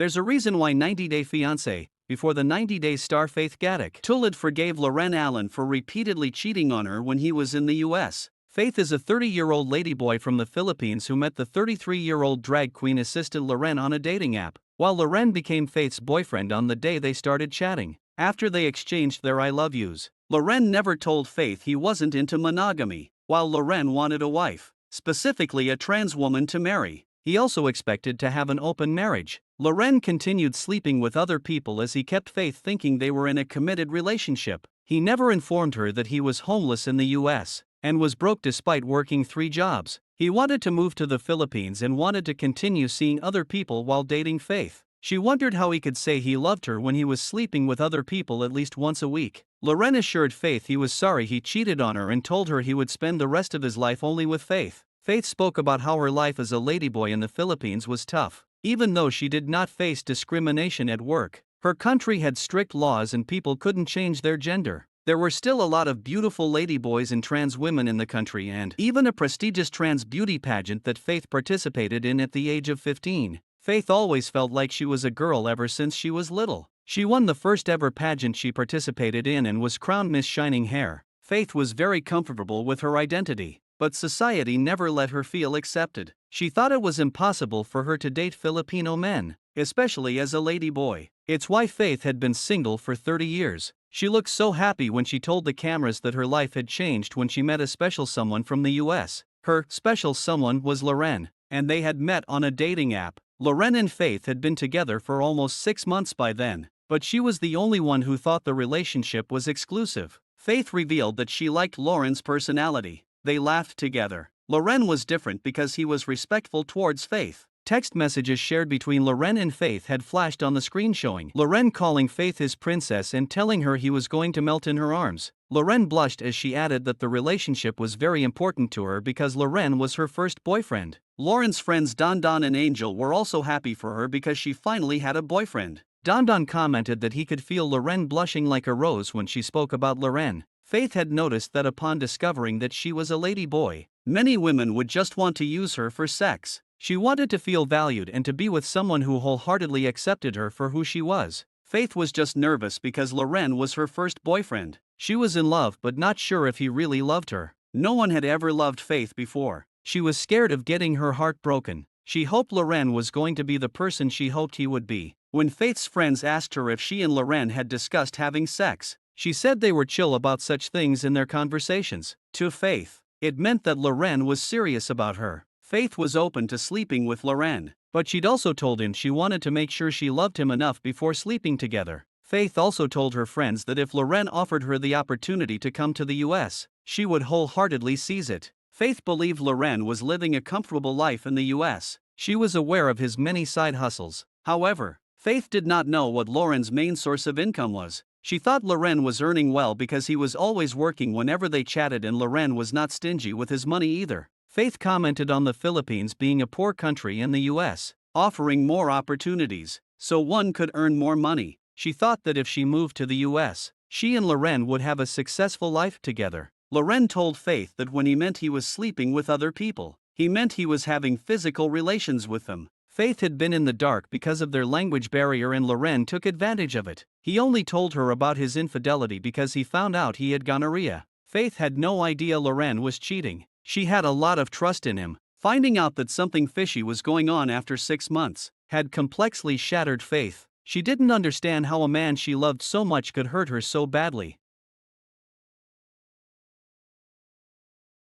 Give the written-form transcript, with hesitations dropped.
There's a reason why 90-Day Fiancé, before the 90 Days star Faith Gatoc Tulod forgave Loren Allen for repeatedly cheating on her when he was in the US. Faith is a 30-year-old ladyboy from the Philippines who met the 33-year-old drag queen assistant Loren on a dating app, while Loren became Faith's boyfriend on the day they started chatting. After they exchanged their I love yous, Loren never told Faith he wasn't into monogamy, while Loren wanted a wife, specifically a trans woman, to marry. He also expected to have an open marriage. Loren continued sleeping with other people as he kept Faith thinking they were in a committed relationship. He never informed her that he was homeless in the US and was broke despite working 3 jobs. He wanted to move to the Philippines and wanted to continue seeing other people while dating Faith. She wondered how he could say he loved her when he was sleeping with other people at least once a week. Loren assured Faith he was sorry he cheated on her and told her he would spend the rest of his life only with Faith. Faith spoke about how her life as a ladyboy in the Philippines was tough. Even though she did not face discrimination at work, her country had strict laws and people couldn't change their gender. There were still a lot of beautiful ladyboys and trans women in the country, and even a prestigious trans beauty pageant that Faith participated in at the age of 15. Faith always felt like she was a girl ever since she was little. She won the first ever pageant she participated in and was crowned Miss Shining Hair. Faith was very comfortable with her identity, but society never let her feel accepted. She thought it was impossible for her to date Filipino men, especially as a ladyboy. It's why Faith had been single for 30 years. She looked so happy when she told the cameras that her life had changed when she met a special someone from the US. Her special someone was Loren, and they had met on a dating app. Loren and Faith had been together for almost 6 months by then, but she was the only one who thought the relationship was exclusive. Faith revealed that she liked Loren's personality. They laughed together. Loren was different because he was respectful towards Faith. Text messages shared between Loren and Faith had flashed on the screen showing Loren calling Faith his princess and telling her he was going to melt in her arms. Loren blushed as she added that the relationship was very important to her because Loren was her first boyfriend. Loren's friends Don Don and Angel were also happy for her because she finally had a boyfriend. Don Don commented that he could feel Loren blushing like a rose when she spoke about Loren. Faith had noticed that upon discovering that she was a ladyboy, many women would just want to use her for sex. She wanted to feel valued and to be with someone who wholeheartedly accepted her for who she was. Faith was just nervous because Loren was her first boyfriend. She was in love but not sure if he really loved her. No one had ever loved Faith before. She was scared of getting her heart broken. She hoped Loren was going to be the person she hoped he would be. When Faith's friends asked her if she and Loren had discussed having sex, she said they were chill about such things in their conversations. To Faith, it meant that Loren was serious about her. Faith was open to sleeping with Loren, but she'd also told him she wanted to make sure she loved him enough before sleeping together. Faith also told her friends that if Loren offered her the opportunity to come to the US, she would wholeheartedly seize it. Faith believed Loren was living a comfortable life in the US. She was aware of his many side hustles. However, Faith did not know what Loren's main source of income was. She thought Loren was earning well because he was always working whenever they chatted, and Loren was not stingy with his money either. Faith commented on the Philippines being a poor country and the US offering more opportunities, so one could earn more money. She thought that if she moved to the US, she and Loren would have a successful life together. Loren told Faith that when he meant he was sleeping with other people, he meant he was having physical relations with them. Faith had been in the dark because of their language barrier and Loren took advantage of it. He only told her about his infidelity because he found out he had gonorrhea. Faith had no idea Loren was cheating. She had a lot of trust in him. Finding out that something fishy was going on after 6 months had complexly shattered Faith. She didn't understand how a man she loved so much could hurt her so badly.